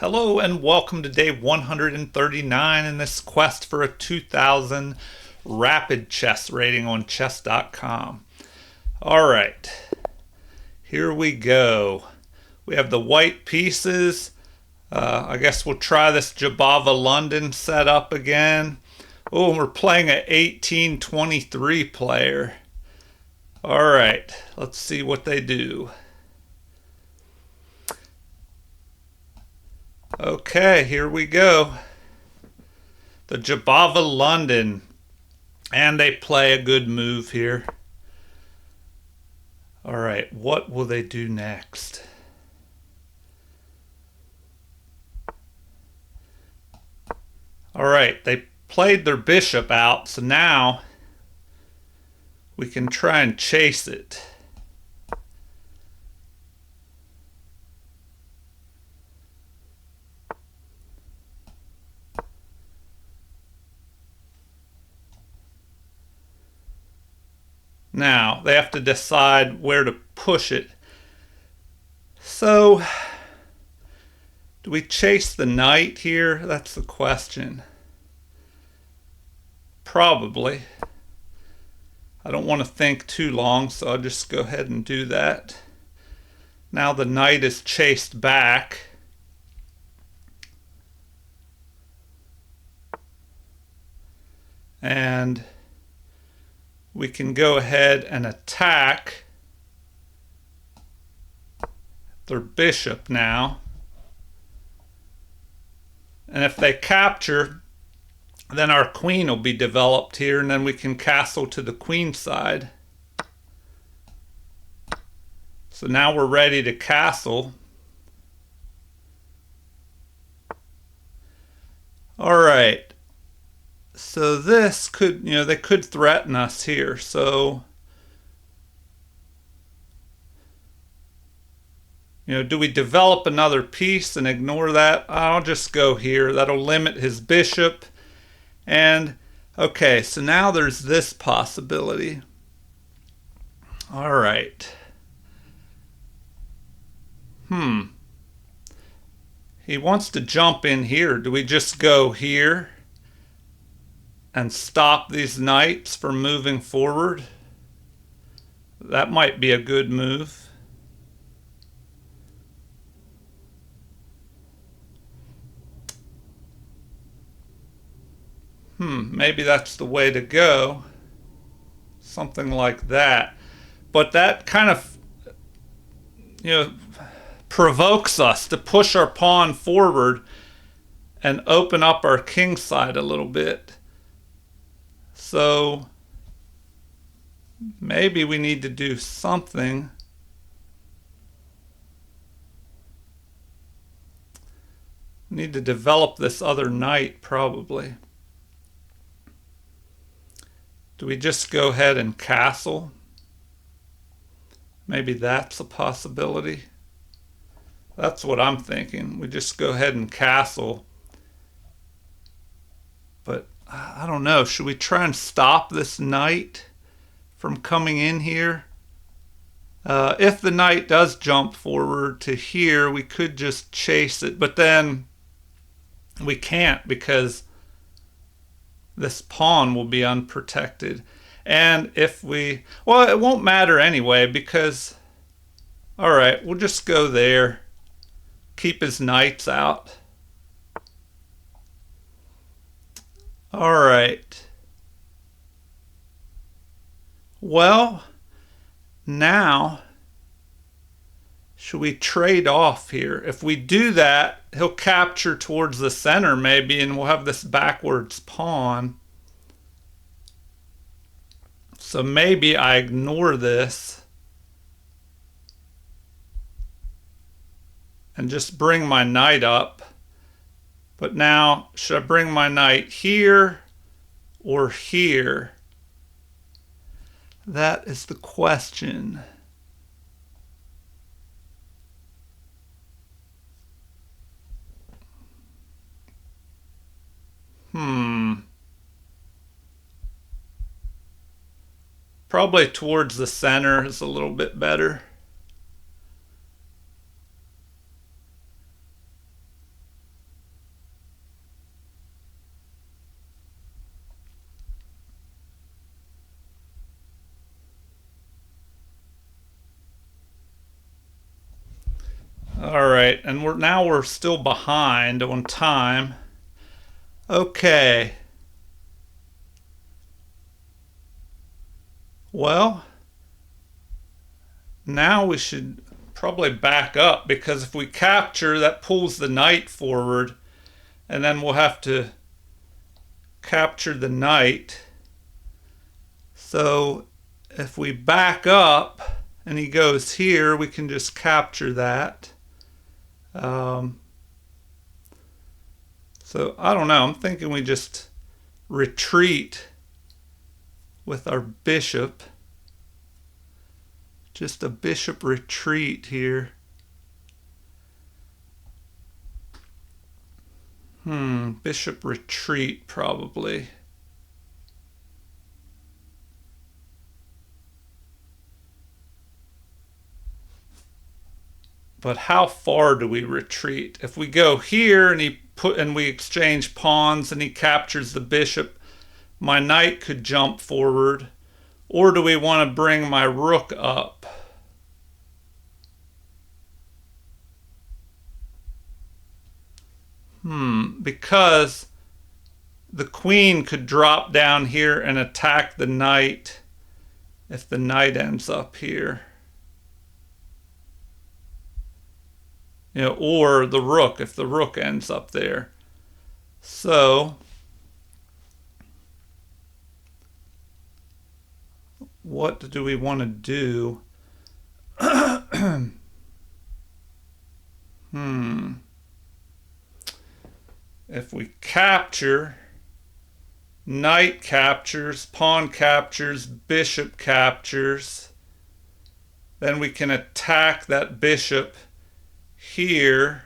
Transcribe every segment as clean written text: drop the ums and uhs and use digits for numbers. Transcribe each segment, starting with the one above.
Hello and welcome to day 139 in this quest for a 2000 rapid chess rating on chess.com. Alright, here we go. We have the white pieces. I guess we'll try this Jabava London setup again. Oh, we're playing an 1823 player. Alright, let's see what they do. Okay, here we go. The Jabava London. And they play a good move here. Alright, what will they do next? Alright, they played their bishop out, so now we can try and chase it. Now, they have to decide where to push it. So, do we chase the knight here? That's the question. Probably. I don't want to think too long, so I'll just go ahead and do that. Now the knight is chased back. And we can go ahead and attack their bishop now. And if they capture, then our queen will be developed here, and then we can castle to the queen side. So now we're ready to castle. All right. So this could, they could threaten us here. So, do we develop another piece and ignore that? I'll just go here. That'll limit his bishop. And, okay, so now there's this possibility. All right. He wants to jump in here. Do we just go here and stop these knights from moving forward? That might be a good move. Maybe that's the way to go. Something like that. But that kind of, provokes us to push our pawn forward and open up our king side a little bit. So maybe we need to do something. We need to develop this other knight probably. Do we just go ahead and castle? Maybe that's a possibility. That's what I'm thinking. We just go ahead and castle. But I don't know. Should we try and stop this knight from coming in here? If the knight does jump forward to here, we could just chase it. But then we can't because this pawn will be unprotected. And if we... Well, it won't matter anyway because... All right, we'll just go there. Keep his knights out. All right. Well, now, should we trade off here? If we do that, he'll capture towards the center maybe, and we'll have this backwards pawn. So maybe I ignore this and just bring my knight up. But now, should I bring my knight here or here? That is the question. Probably towards the center is a little bit better. right, and we're still behind on time. Okay. Well, now we should probably back up, because if we capture, that pulls the knight forward, and then we'll have to capture the knight. So if we back up and he goes here, we can just capture that. So I don't know. I'm thinking we just retreat with our bishop. Just a bishop retreat here. Bishop retreat probably. But how far do we retreat? If we go here and we exchange pawns and he captures the bishop, my knight could jump forward. Or do we want to bring my rook up? Because the queen could drop down here and attack the knight if the knight ends up here. Or the rook if the rook ends up there. So what do we want to do? If we capture, knight captures, pawn captures, bishop captures, then we can attack that bishop here.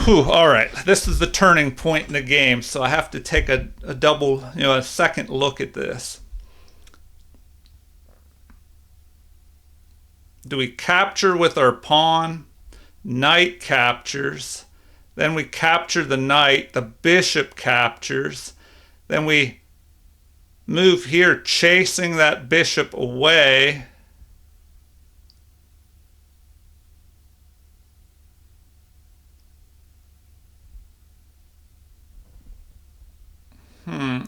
All right, this is the turning point in the game, so I have to take a second look at this. Do we capture with our pawn? Knight captures. Then we capture the knight. The bishop captures. Then we move here, chasing that bishop away.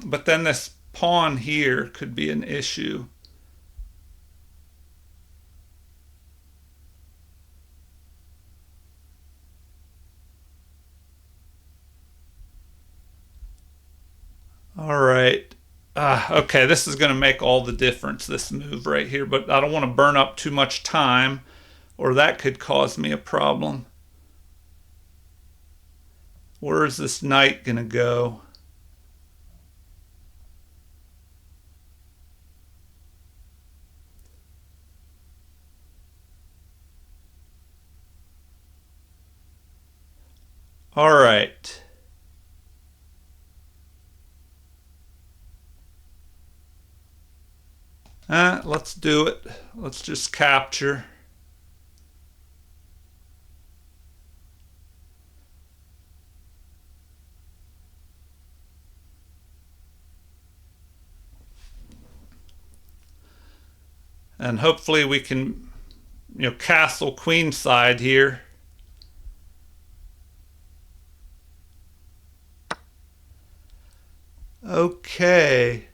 But then this pawn here could be an issue. All right. Okay, this is going to make all the difference, this move right here, but I don't want to burn up too much time, or that could cause me a problem. Where is this knight going to go? All right. Let's do it. Let's just capture. And hopefully we can, castle queenside here. Okay.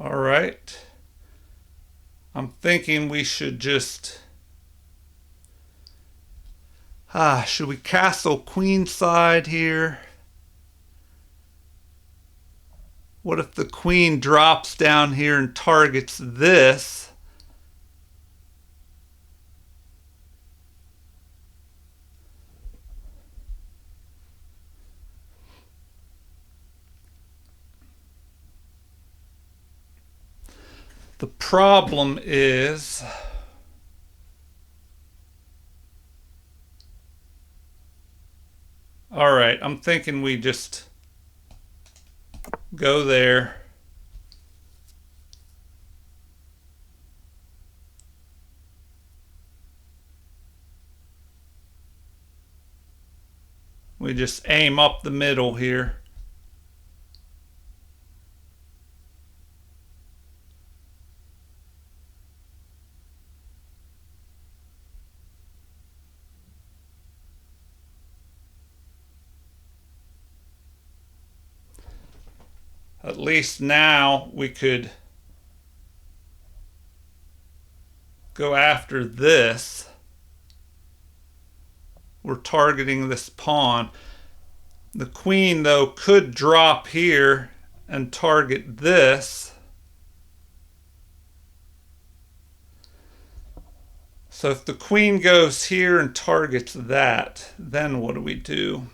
All right. I'm thinking we should just... should we castle queenside here? What if the queen drops down here and targets this? The problem is... All right, I'm thinking we just go there. We just aim up the middle here. At least now we could go after this. We're targeting this pawn. The queen, though, could drop here and target this. So if the queen goes here and targets that, then what do we do?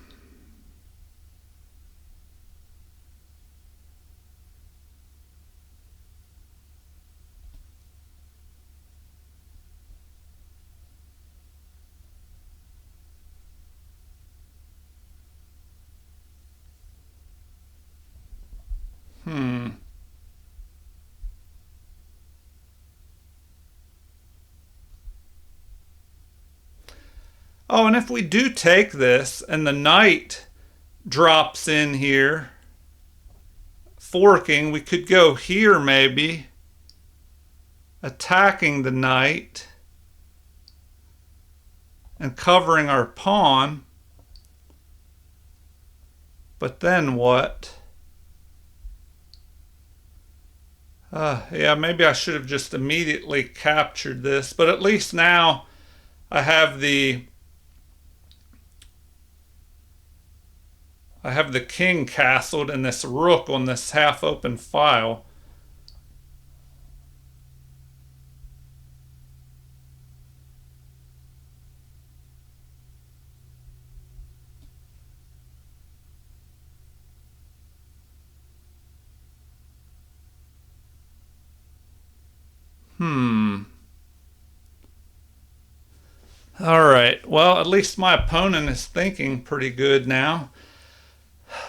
Oh, and if we do take this and the knight drops in here, forking, we could go here maybe, attacking the knight and covering our pawn. But then what? Yeah, maybe I should have just immediately captured this, but at least now I have the king castled and this rook on this half-open file. All right. Well, at least my opponent is thinking pretty good now.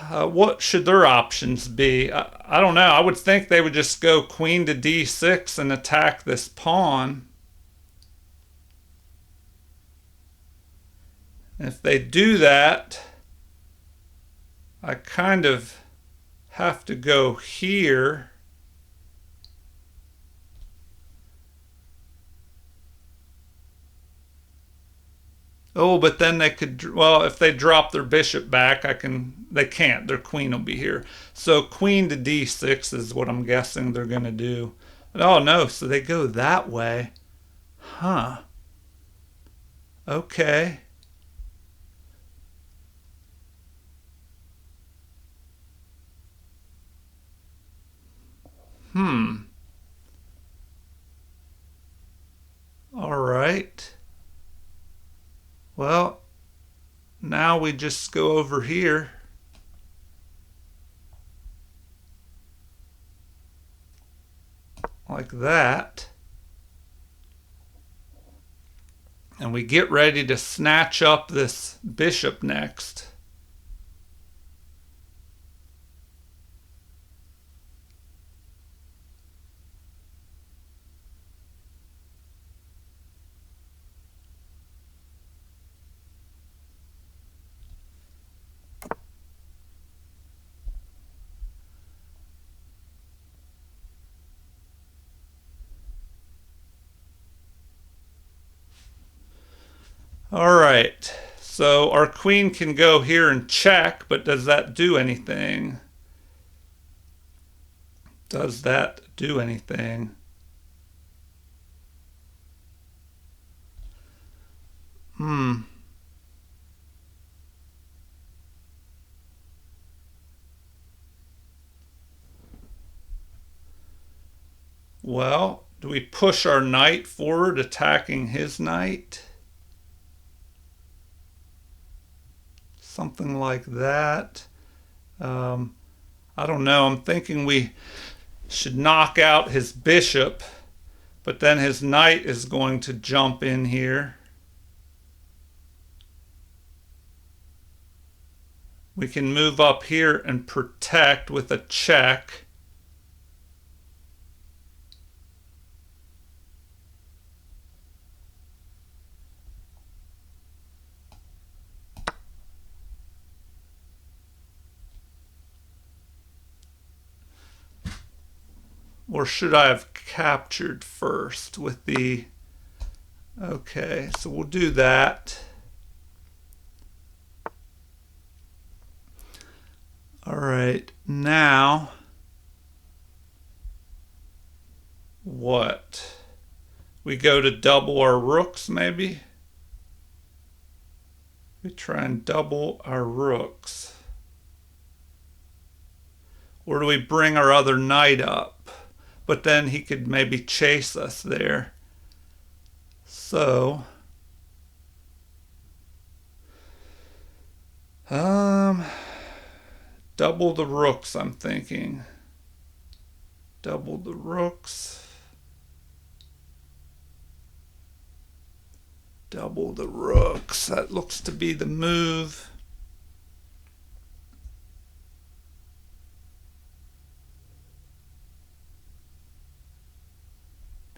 What should their options be? I don't know. I would think they would just go queen to d6 and attack this pawn. If they do that, I kind of have to go here. Oh, but then they could, well, if they drop their bishop back, they can't. Their queen will be here. So queen to d6 is what I'm guessing they're going to do. Oh, no, so they go that way. Huh. Okay. All right. Well, now we just go over here. Like that. And we get ready to snatch up this bishop next. All right, so our queen can go here and check, but does that do anything? Does that do anything? Well, do we push our knight forward, attacking his knight? Something like that. I don't know. I'm thinking we should knock out his bishop, but then his knight is going to jump in here. We can move up here and protect with a check. Or should I have captured first with the... Okay, so we'll do that. All right, now what? We go to double our rooks, maybe? We try and double our rooks. Or do we bring our other knight up? But then he could maybe chase us there. So, double the rooks, I'm thinking. Double the rooks. Double the rooks. That looks to be the move.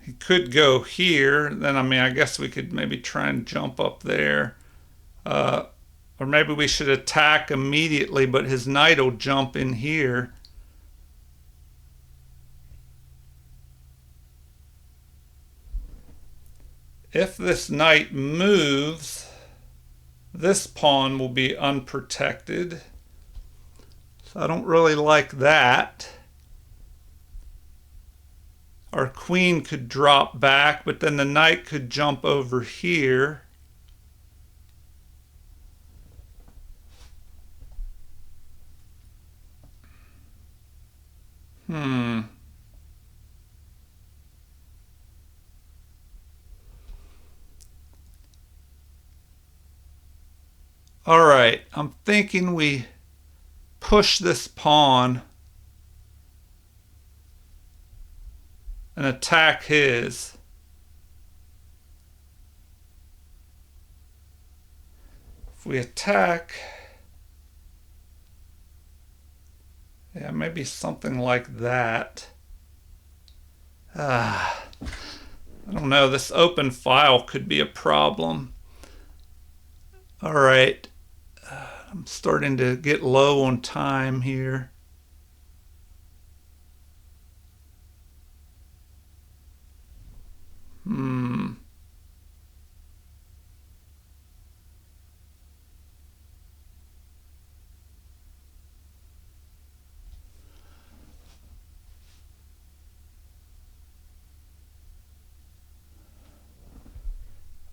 He could go here. Then, I mean, I guess we could maybe try and jump up there. Or maybe we should attack immediately, but his knight will jump in here. If this knight moves, this pawn will be unprotected. So I don't really like that. Our queen could drop back, but then the knight could jump over here. All right, I'm thinking we push this pawn and attack his. If we attack, yeah, maybe something like that. I don't know, this open file could be a problem. All right, I'm starting to get low on time here.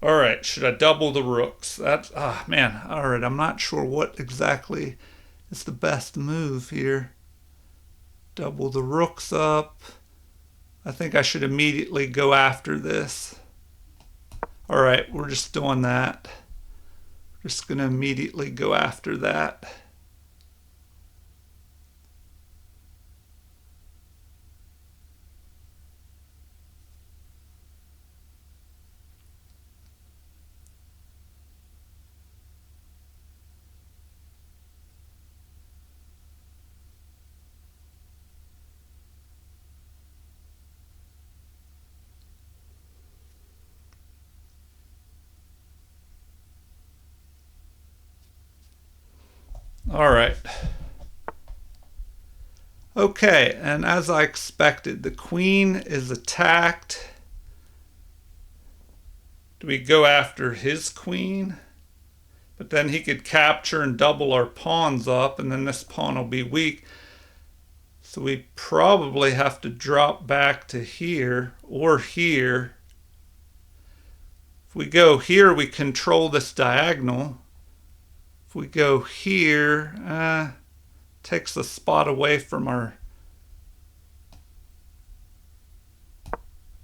All right, should I double the rooks? That's, man, all right, I'm not sure what exactly is the best move here. Double the rooks up. I think I should immediately go after this. All right, we're just doing that. We're just going to immediately go after that. All right. Okay, and as I expected, the queen is attacked. Do we go after his queen? But then he could capture and double our pawns up, and then this pawn will be weak. So we probably have to drop back to here or here. If we go here, we control this diagonal. If we go here, takes the spot away from our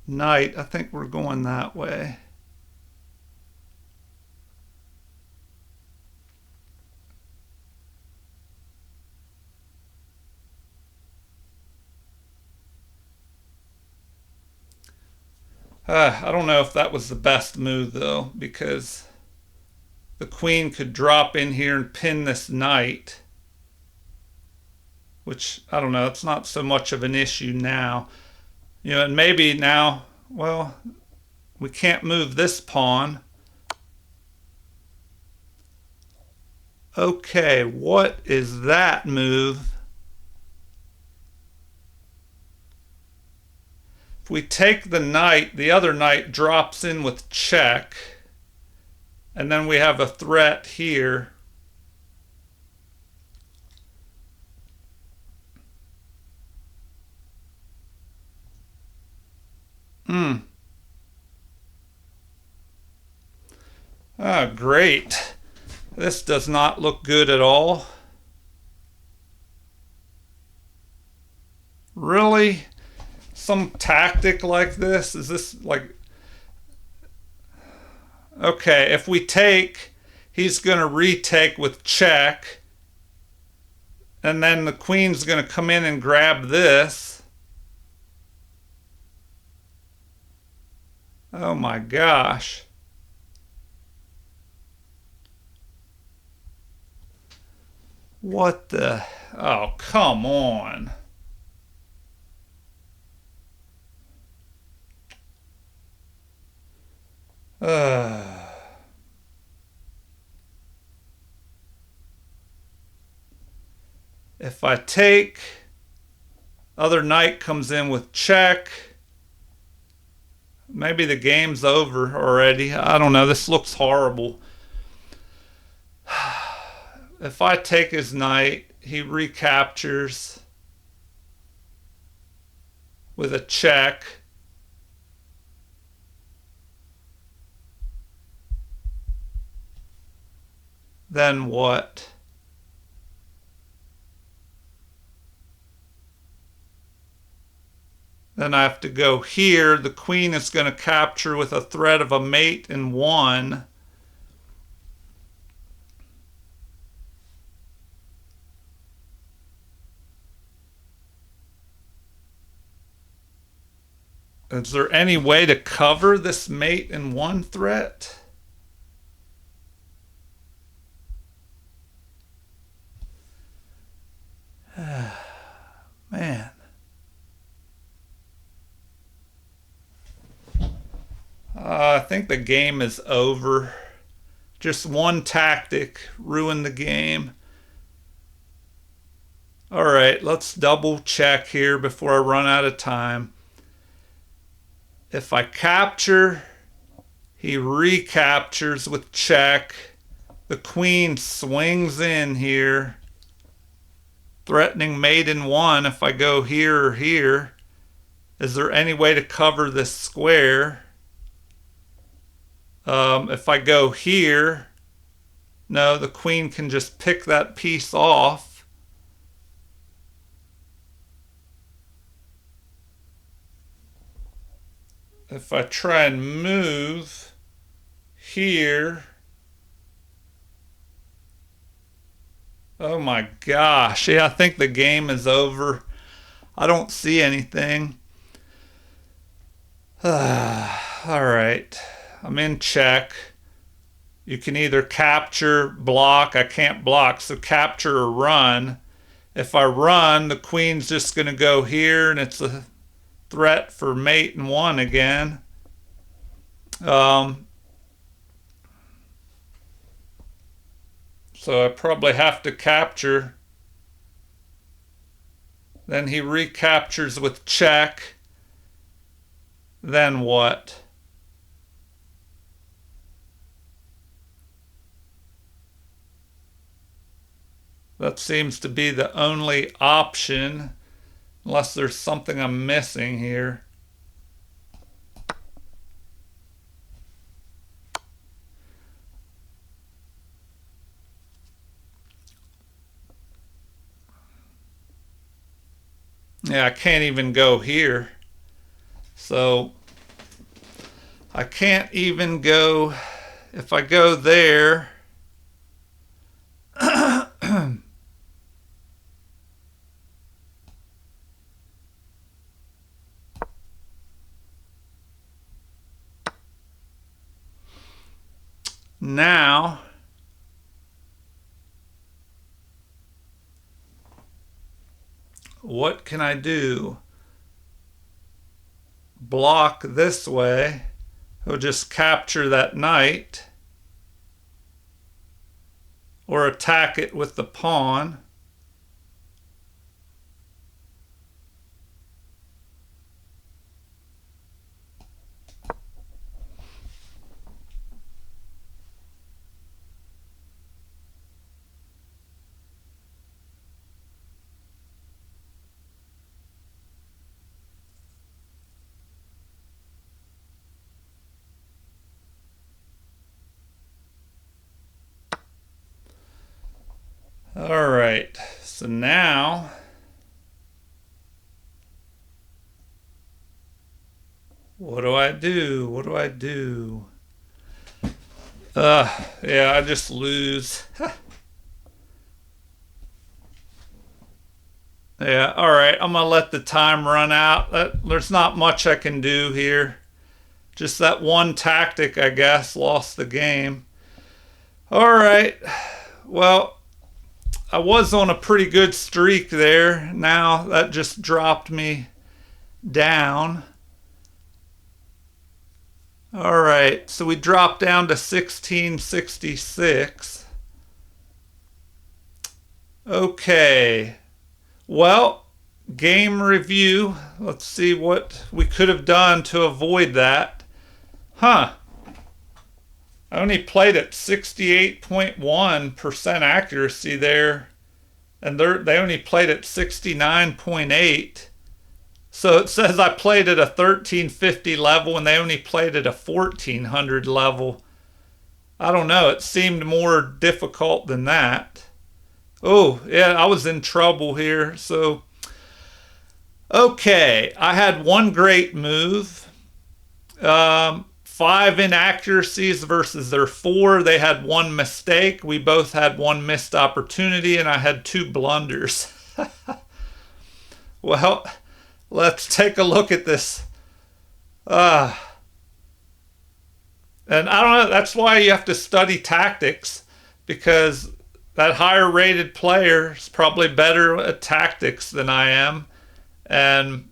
knight. I think we're going that way. I don't know if that was the best move though, because the queen could drop in here and pin this knight, which, I don't know, it's not so much of an issue now. You know, and maybe now, well, we can't move this pawn. Okay, what is that move? If we take the knight, the other knight drops in with check. And then we have a threat here. Ah, great. This does not look good at all. Really? Some tactic like this? Is this like... Okay, if we take, he's going to retake with check. And then the queen's going to come in and grab this. Oh my gosh. What the... Oh, come on. If I take, other knight comes in with check. Maybe the game's over already. I don't know. This looks horrible. If I take his knight, he recaptures with a check. Then what? Then I have to go here. The queen is going to capture with a threat of a mate in 1. Is there any way to cover this mate in 1 threat? Man. I think the game is over. Just one tactic ruined the game. All right, let's double check here before I run out of time. If I capture, he recaptures with check. The queen swings in here, threatening mate in 1 if I go here or here. Is there any way to cover this square? If I go here, no, the queen can just pick that piece off. If I try and move here, oh my gosh, yeah, I think the game is over. I don't see anything. All right. I'm in check. You can either capture, block. I can't block, so capture or run. If I run, the queen's just going to go here, and it's a threat for mate in 1 again. So I probably have to capture. Then he recaptures with check. Then what? That seems to be the only option, unless there's something I'm missing here. Yeah, I can't even go here. So I can't even go, if I go there, now what can I do? Block this way. He'll just capture that knight. Or attack it with the pawn. All right, so now what do I do? What do I do? Yeah, I just lose. Yeah, all right, I'm gonna let the time run out. There's not much I can do here. Just that one tactic, I guess, lost the game. All right, well, I was on a pretty good streak there. Now that just dropped me down. All right, so we dropped down to 1666. Okay, well, game review. Let's see what we could have done to avoid that. Huh. I only played at 68.1% accuracy there, and they only played at 69.8. So it says I played at a 1350 level and they only played at a 1400 level. I don't know. It seemed more difficult than that. Oh, yeah, I was in trouble here. So, okay, I had one great move. 5 inaccuracies versus their 4. They had one mistake. We both had one missed opportunity, and I had 2 blunders. Well, let's take a look at this. And I don't know, that's why you have to study tactics, because that higher rated player is probably better at tactics than I am. And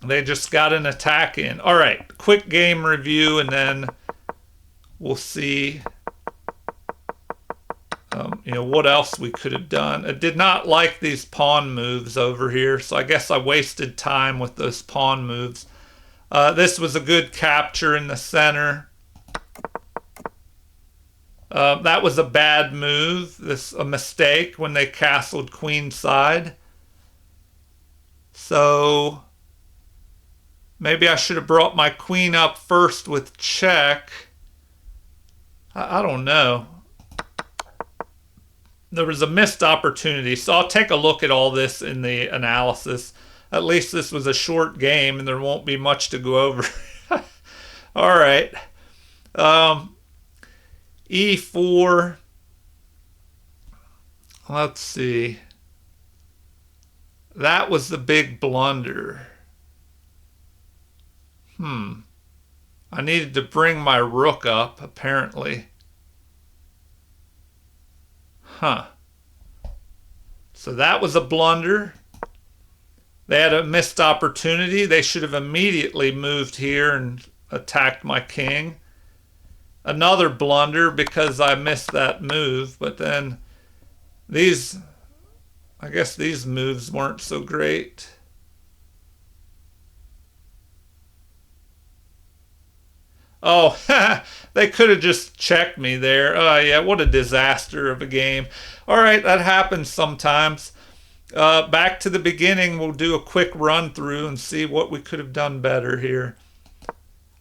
they just got an attack in. All right, quick game review, and then we'll see what else we could have done. I did not like these pawn moves over here, so I guess I wasted time with those pawn moves. This was a good capture in the center. That was a bad move. A mistake when they castled queenside. So maybe I should have brought my queen up first with check. I don't know. There was a missed opportunity. So I'll take a look at all this in the analysis. At least this was a short game and there won't be much to go over. All right. E4. Let's see. That was the big blunder. I needed to bring my rook up, apparently. So that was a blunder. They had a missed opportunity. They should have immediately moved here and attacked my king. Another blunder because I missed that move. But then I guess these moves weren't so great. Oh, they could have just checked me there. Oh, yeah, what a disaster of a game. All right, that happens sometimes. Back to the beginning, we'll do a quick run through and see what we could have done better here.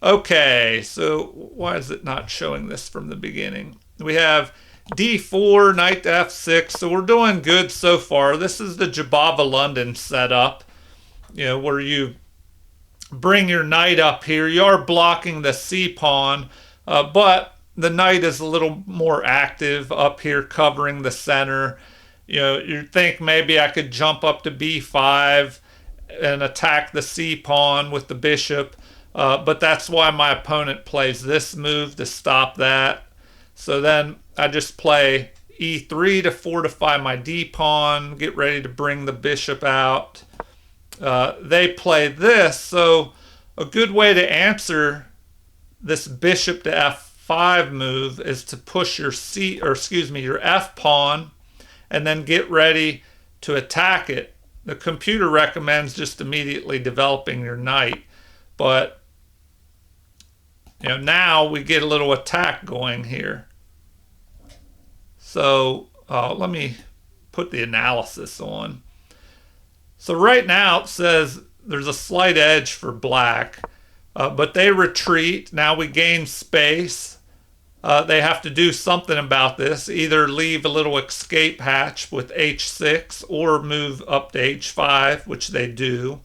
Okay, so why is it not showing this from the beginning? We have d4, knight to f6, so we're doing good so far. This is the Jabava London setup, where you bring your knight up here. You are blocking the c pawn, but the knight is a little more active up here covering the center. You think maybe I could jump up to b5 and attack the c pawn with the bishop, but that's why my opponent plays this move to stop that. So then I just play e3 to fortify my d pawn, get ready to bring the bishop out. They play this, so a good way to answer this bishop to f5 move is to push your your f pawn and then get ready to attack it. The computer recommends just immediately developing your knight, but now we get a little attack going here. So let me put the analysis on. So right now it says there's a slight edge for black, but they retreat. Now we gain space. They have to do something about this, either leave a little escape hatch with h6 or move up to h5, which they do.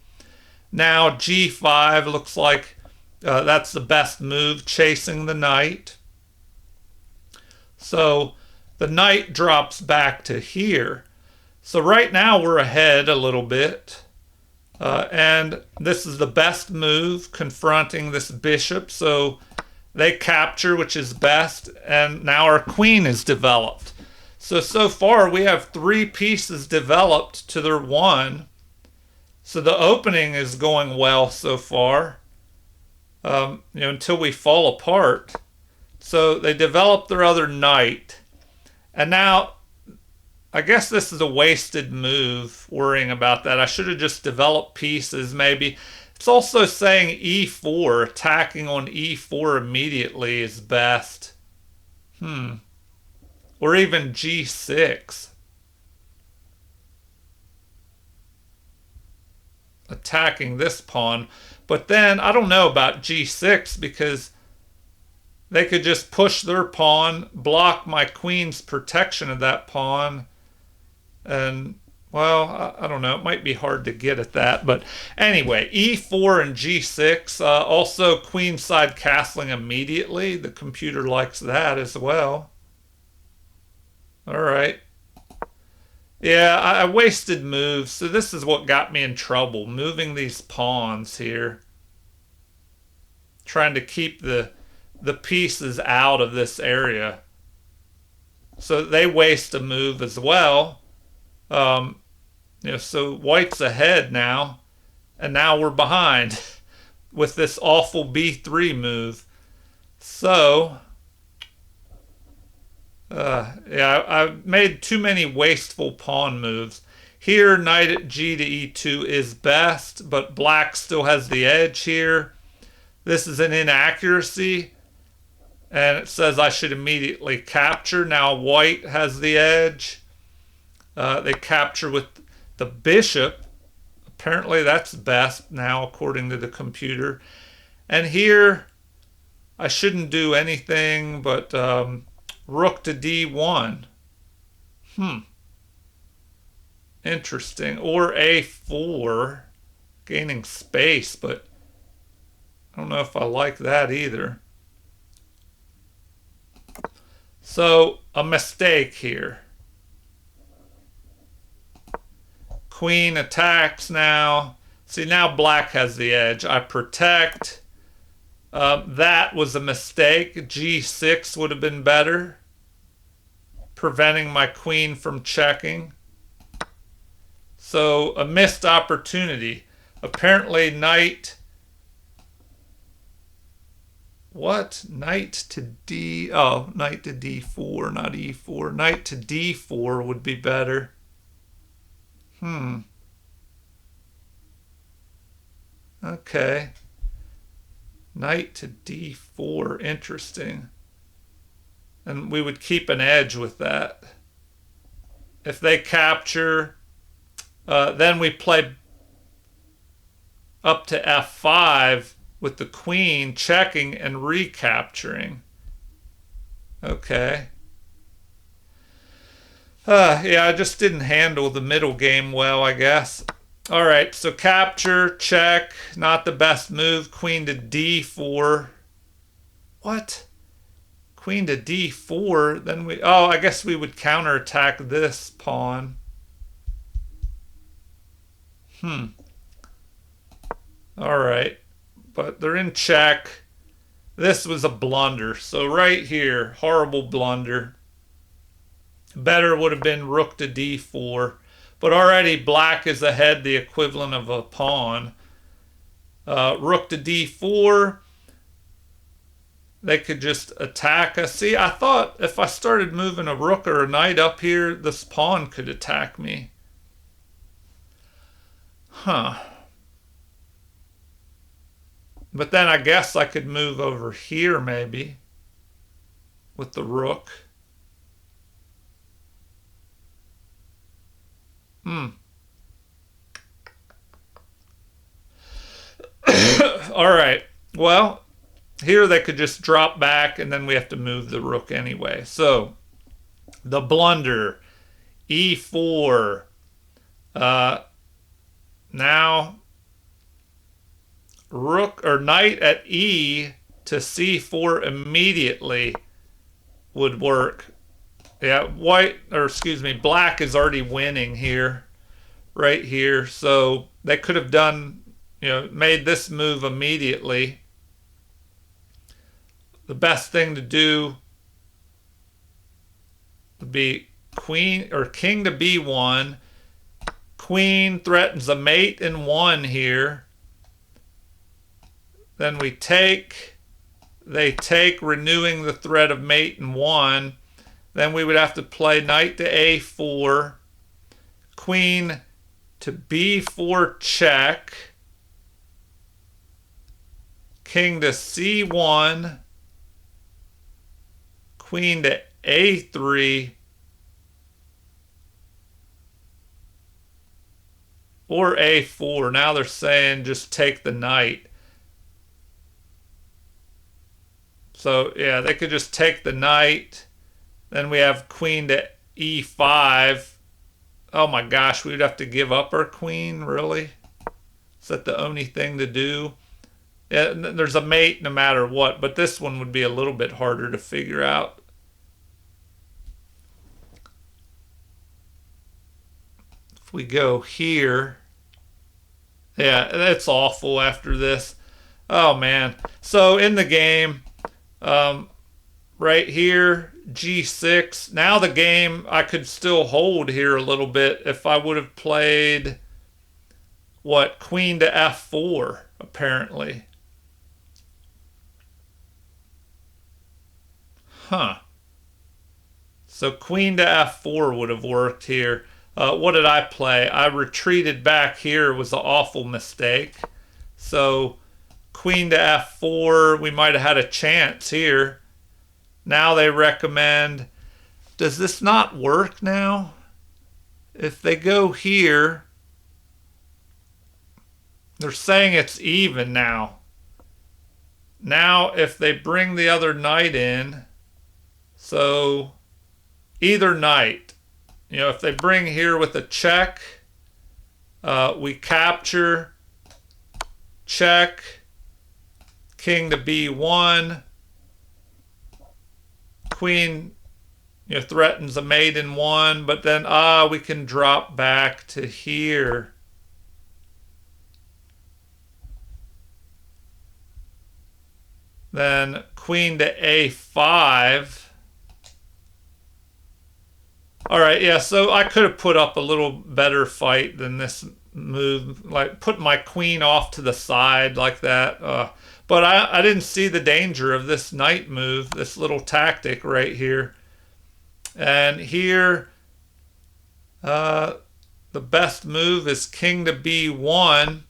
Now g5 looks like that's the best move, chasing the knight. So the knight drops back to here. So right now we're ahead a little bit. And this is the best move, confronting this bishop. So they capture, which is best, and now our queen is developed. So far we have 3 pieces developed to their 1. So the opening is going well so far, until we fall apart. So they developed their other knight, and now I guess this is a wasted move, worrying about that. I should have just developed pieces, maybe. It's also saying e4, attacking on e4 immediately is best. Or even g6. Attacking this pawn. But then, I don't know about g6, because they could just push their pawn, block my queen's protection of that pawn, and, well, I don't know. It might be hard to get at that. But anyway, e4 and g6. Also, queenside castling immediately. The computer likes that as well. All right. Yeah, I wasted moves. So this is what got me in trouble. Moving these pawns here. Trying to keep the pieces out of this area. So they waste a move as well. So white's ahead now, and now we're behind with this awful b3 move. So, I made too many wasteful pawn moves. Here, knight at g to e2 is best, but black still has the edge here. This is an inaccuracy, and it says I should immediately capture. Now white has the edge. They capture with the bishop. Apparently that's best now, according to the computer. And here, I shouldn't do anything but rook to d1. Interesting. Or a4, gaining space, but I don't know if I like that either. So, a mistake here. Queen attacks now. See, now black has the edge. I protect. That was a mistake. g6 would have been better, preventing my queen from checking. So, a missed opportunity. Apparently, knight... What? Knight to d... Oh, knight to d4, not e4. Knight to d4 would be better. Okay. Knight to d4. Interesting. And we would keep an edge with that. If they capture, then we play up to f5 with the queen checking and recapturing. Okay. Yeah, I just didn't handle the middle game well, I guess. All right, so capture, check, not the best move. Queen to d4. What? Queen to d4, then we... Oh, I guess we would counterattack this pawn. All right, but they're in check. This was a blunder. So right here, horrible blunder. Better would have been rook to d4. But already black is ahead, the equivalent of a pawn. Rook to d4. They could just attack us. See, I thought if I started moving a rook or a knight up here, this pawn could attack me. But then I guess I could move over here maybe with the rook. All right. Well, here they could just drop back, and then we have to move the rook anyway. So the blunder, e4. Now rook or knight at e to c4 immediately would work. Yeah, black is already winning here, right here. So they could have done, made this move immediately. The best thing to do would be queen or king to b1. Queen threatens a mate in 1 here. Then we take. They take, renewing the threat of mate in 1. Then we would have to play knight to a4. Queen to b4 check. King to c1. Queen to a3. Or a4. Now they're saying just take the knight. So, yeah, they could just take the knight. Then we have queen to e5. Oh my gosh, we would have to give up our queen, really? Is that the only thing to do? Yeah, there's a mate no matter what, but this one would be a little bit harder to figure out. If we go here, yeah, that's awful after this. Oh man. So in the game, right here, g6. Now the game, I could still hold here a little bit if I would have played, what, queen to f4, apparently. Huh. So queen to f4 would have worked here. What did I play? I retreated back here. It was an awful mistake. So queen to f4, we might have had a chance here. Now they recommend, does this not work now? If they go here, they're saying it's even now. Now if they bring the other knight in, so either knight, if they bring here with a check, we capture, check, king to b1, queen threatens a mate in 1, but then we can drop back to here. Then queen to a5. All right, yeah, so I could have put up a little better fight than this move, like put my queen off to the side like that. But I didn't see the danger of this knight move, this little tactic right here. And here, the best move is king to b1.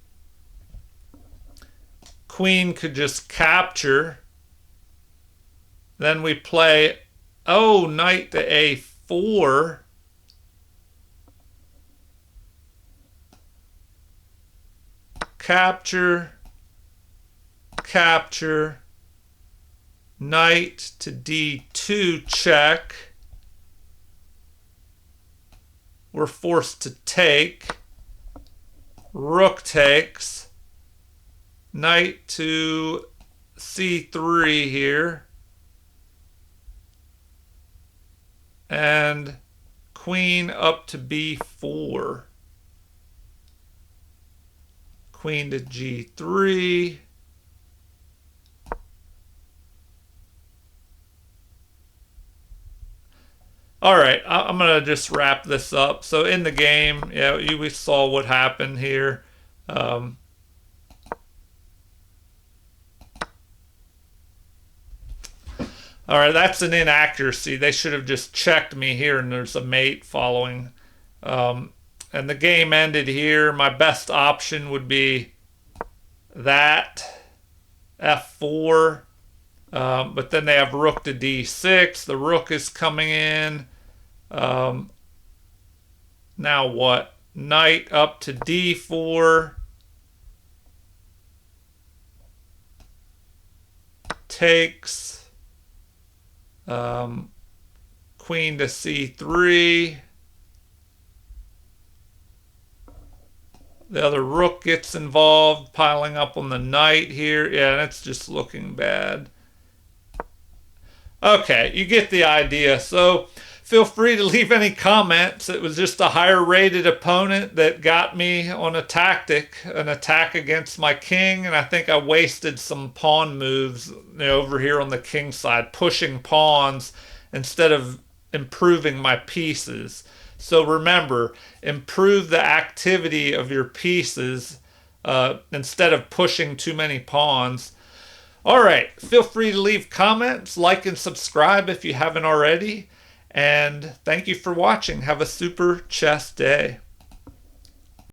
Queen could just capture. Then we play, knight to a4. Capture, capture, knight to d2 check. We're forced to take. Rook takes. Knight to c3 here. And queen up to b4. Queen to g3. All right, I'm going to just wrap this up. So in the game, we saw what happened here. All right, that's an inaccuracy. They should have just checked me here, and there's a mate following. And the game ended here. My best option would be that, f4. But then they have rook to d6. The rook is coming in. Now what? Knight up to d4. takes. Queen to c3. The other rook gets involved, piling up on the knight here. Yeah, that's just looking bad. Okay, you get the idea. So feel free to leave any comments. It was just a higher rated opponent that got me on a tactic, an attack against my king, and I think I wasted some pawn moves over here on the king side, pushing pawns instead of improving my pieces. So remember, improve the activity of your pieces instead of pushing too many pawns. All right, feel free to leave comments, like and subscribe if you haven't already. And thank you for watching. Have a super chess day.